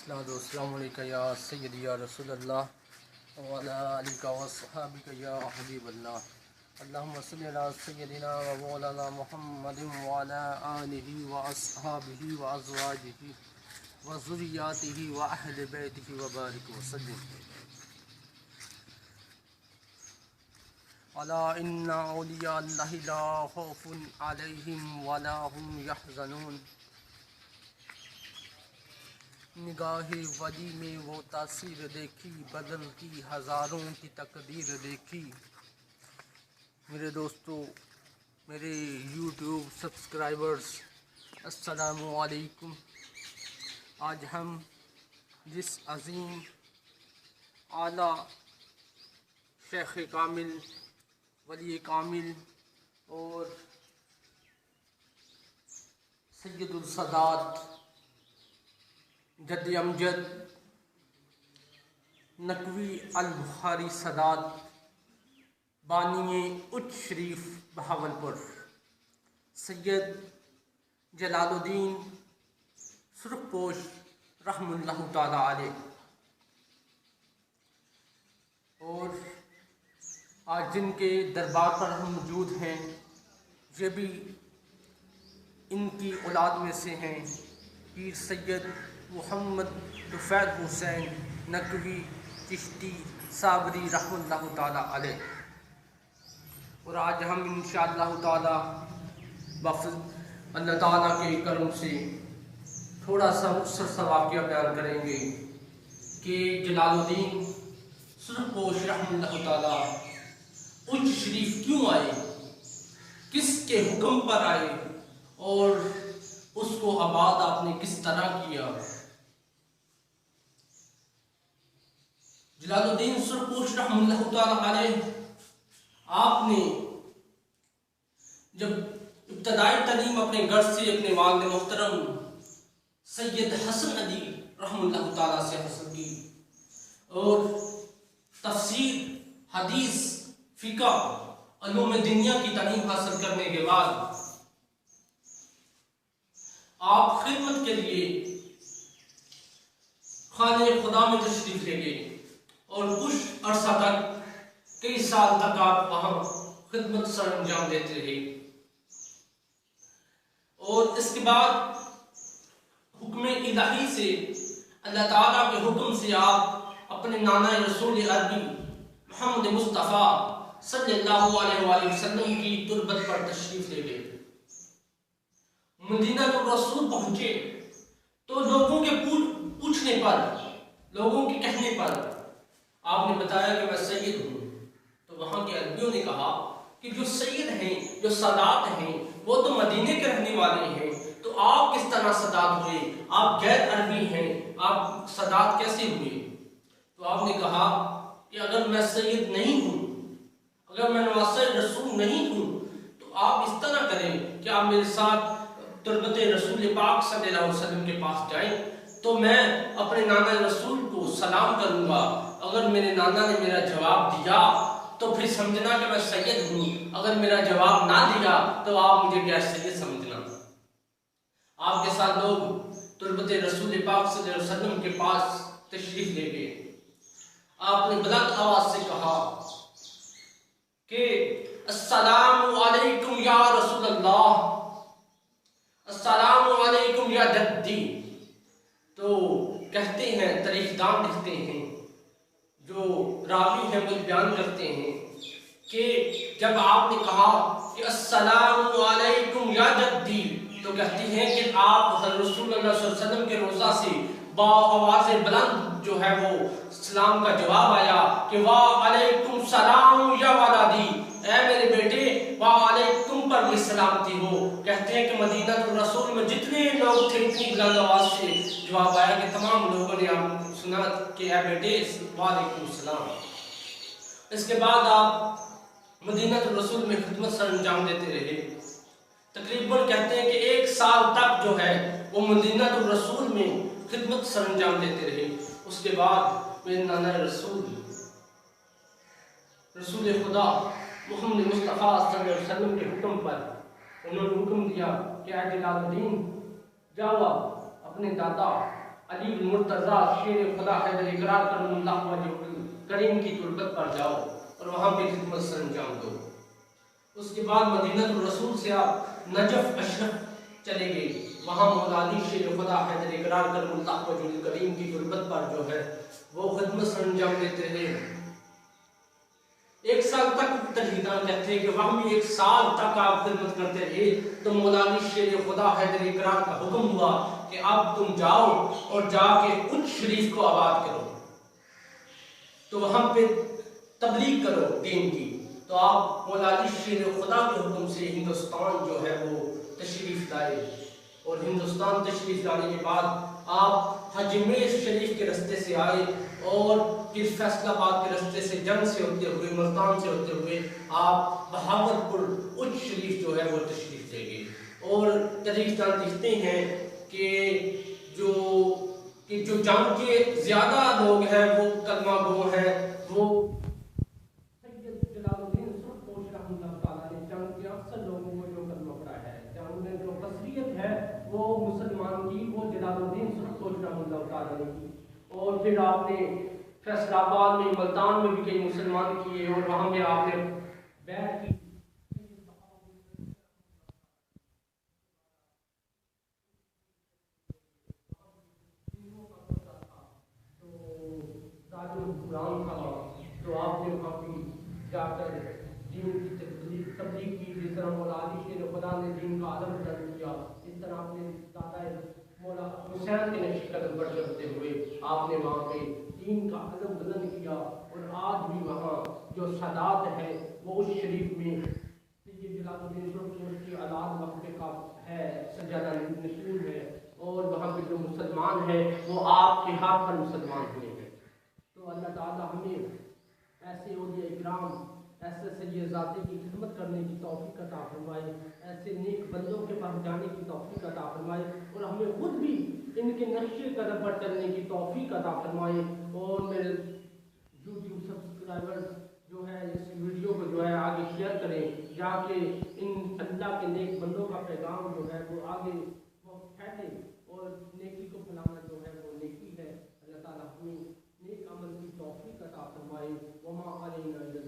الصلاۃ والسلام علیکہ یا سیدی یا رسول اللہ وعلی آلک وصحابک یا حبیب اللہ اللہم صلی علی سیدنا و مولانا محمد وعلی آلہ واصحابہ وازواجہ وذریاتہ واہل بیتہ وبارک وسلم الا ان اولیاء اللہ لا خوف علیہم ولا هم یحزنون۔ نگاہ ولی میں وہ تاثیر دیکھی، بدلتی ہزاروں کی تقدیر دیکھی۔ میرے دوستو، میرے یوٹیوب سبسکرائبرز، السلام علیکم۔ آج ہم جس عظیم اعلیٰ شیخ کامل، ولی کامل اور سید السادات جد امجد نقوی البخاری سادات بانی اچ شریف بہاولپور سید جلال الدین سرخ پوش رحم اللہ تعالی علیہ، اور آج جن کے دربار پر ہم موجود ہیں یہ بھی ان کی اولاد میں سے ہیں، پیر سید محمد طفیل حسین نقوی چشتی صابری رحم اللہ تعالی علیہ۔ اور آج ہم انشاءاللہ تعالی بفضل اللہ تعالیٰ کے کرم سے تھوڑا سا مختصر واقعہ بیان کریں گے کہ جلال الدین سرخ پوش رحم اللہ تعالیٰ اچ شریف کیوں آئے، کس کے حکم پر آئے، اور اس کو آباد آپ نے کس طرح کیا۔ جلال الدین سرخ پوش رحم اللہ تعالی علیہ آپ نے جب ابتدائی تعلیم اپنے گھر سے اپنے والد محترم سید حسن علی رحم اللہ تعالی سے حاصل کی، اور تفسیر، حدیث، فقہ، علوم دنیا کی تعلیم حاصل کرنے کے بعد آپ خدمت کے لیے خانہ خدا میں تشریف لے گئے، اور کچھ عرصہ تک، کئی سال تک آپ وہاں خدمت سر انجام دیتے رہے، اور اس کے بعد حکم الہی سے، اللہ تعالیٰ کے حکم سے آپ اپنے نانا رسول عربی محمد مصطفیٰ صلی اللہ علیہ وآلہ وسلم کی تربت پر تشریف لے گئے۔ مدینہ الرسول پہنچے تو لوگوں کے پوچھنے پر، لوگوں کے کہنے پر آپ نے بتایا کہ میں سید ہوں، تو وہاں کے عربیوں نے کہا کہ جو سید ہیں، جو سادات ہیں، وہ تو مدینے کے رہنے والے ہیں، تو آپ کس طرح سادات ہوئے؟ آپ غیر عربی ہیں، آپ سادات کیسے ہوئے؟ تو آپ نے کہا کہ اگر میں سید نہیں ہوں، اگر میں نواسہ رسول نہیں ہوں، تو آپ اس طرح کریں کہ آپ میرے ساتھ تربت رسول پاک صلی اللہ علیہ وسلم کے پاس جائیں، تو میں اپنے نانا رسول کو سلام کروں گا، اگر میرے نانا نے میرا جواب دیا تو پھر سمجھنا کہ میں سید ہوں، اگر میرا جواب نہ دیا تو آپ مجھے غیر سید سمجھنا۔ آپ کے ساتھ لوگ تربت رسول پاک صلی اللہ علیہ وسلم کے پاس تشریف لے گئے۔ آپ نے بلند آواز سے کہا کہ السلام علیکم یا رسول اللہ، السلام علیکم یا جدی۔ تو کہتے ہیں، تاریخ دان لکھتے ہیں، جو راوی ہیں وہ بیان کرتے ہیں کہ جب آپ نے کہا کہ السلام علیکم یا جدی، تو کہتے ہیں کہ آپ رسول اللہ صلی اللہ علیہ وسلم کے روضہ سے با آواز بلند جو ہے وہ سلام کا جواب آیا کہ وعلیکم السلام یا ولدی، اے میرے بیٹے وعلیکم پر بھی سلامتی ہو۔ کہتے ہیں کہ مدینہ الرسول میں جتنے لوگ تھے اتنی بلند آواز سے جواب آیا کہ تمام لوگوں نے آپ سنا کہ اے بیٹے وعلیکم السلام۔ اس کے بعد آپ مدینہ الرسول میں خدمت سر انجام دیتے رہے، تقریباً کہتے ہیں کہ 1 سال تک جو ہے وہ مدینہ الرسول میں خدمت سر انجام دیتے رہے۔ اس کے بعد میرے نانا رسول خدا محمد مصطفیٰ صلی اللہ علیہ وسلم کے حکم پر انہوں نے حکم دیا کہ اے جلال الدین، جاؤ اپنے دادا علی بن مرتضیٰ شیر خدا حیدر اقرار کرم اللہ وجہ کریم کی تربت پر جاؤ اور وہاں پہ خدمت سر انجام دو۔ اس کے بعد مدینہ الرسول سے آپ نجف اشرف چلے گئے، وہاں مولا علی شیر خدا حیدر اقرار کرم اللہ وجہ کریم کی تربت پر جو ہے وہ خدمت سر انجام دیتے رہے۔ 1 سال تک تجدیدان کہتے ہیں کہ وہاں بھی 1 سال تک آپ خدمت کرتے رہے تو مولا علی شیر خدا حیدر اقرار کا حکم ہوا کہ اب تم جاؤ اور جا کے اچ شریف کو آباد کرو، تو وہاں پہ تبلیغ کرو دین کی۔ تو آپ مولا علی شیر خدا کے حکم سے ہندوستان جو ہے وہ تشریف لائے، اور ہندوستان تشریف لانے کے بعد آپ حجمیر شریف کے رستے سے آئے اور پھر فیصل آباد کے رستے سے جنگ سے ہوتے ہوئے ملتان سے ہوتے ہوئے آپ بہاول پور اچ شریف جو ہے وہ تشریف لے گئے۔ اور تاریخ دان لکھتے ہیں کہ جو جنگ کے زیادہ لوگ ہیں وہ کلمہ گو ہیں، وہ سید جلال الدین سرخپوش رحمۃ اللہ تعالیٰ نے جنگ کے اکثر لوگوں کو جو کلمہ پڑھا ہے، جنگ میں جو بصریت ہے وہ مسلمان کی وہ جلال الدین سرخپوش رحمۃ اللہ تعالیٰ نے کی۔ اور پھر آپ نے فیصل آباد میں ملتان میں بھی کئی مسلمان کیے اور وہاں میں آپ نے بیعت کی۔ تو آپ نے وہاں بھی جا کر دین کی تبلیغ کی، جس طرح مولا علی شیر خدا نے دین کا عالم بلند کیا، اس طرح آپ نے دادا مولا حسین کے نقش قدم پر چلتے ہوئے آپ نے وہاں پہ دین کا عالم بلند کیا۔ اور آج بھی وہاں جو سادات ہے وہ اس شریف میں سید جلال الدین سرخپوش کی اولاد وقت کا ہے، سجادہ نشین ہے، اور وہاں پہ جو مسلمان ہیں وہ آپ کے ہاتھ پر مسلمان ہوئے ہیں۔ تو اللہ تعالیٰ ہمیں ایسے اولیاء اکرام، ایسے سید ذاتی کی خدمت کرنے کی توفیق عطا فرمائے، ایسے نیک بندوں کے پاس جانے کی توفیق عطا فرمائے، اور ہمیں خود بھی ان کے نقش قدم پر چلنے کی توفیق عطا فرمائے۔ اور میرے یوٹیوب سبسکرائبر جو ہے اس ویڈیو کو جو ہے آگے شیئر کریں، جا کے ان اللہ کے نیک بندوں کا پیغام جو ہے وہ آگے وہ پھیلے، اور نیکی کو پھیلانا جو ہے وہ نیکی ہے۔ اللہ تعالیٰ ہمیں نیک عمل کی توفیق عطا فرمائے۔ وما علینا الا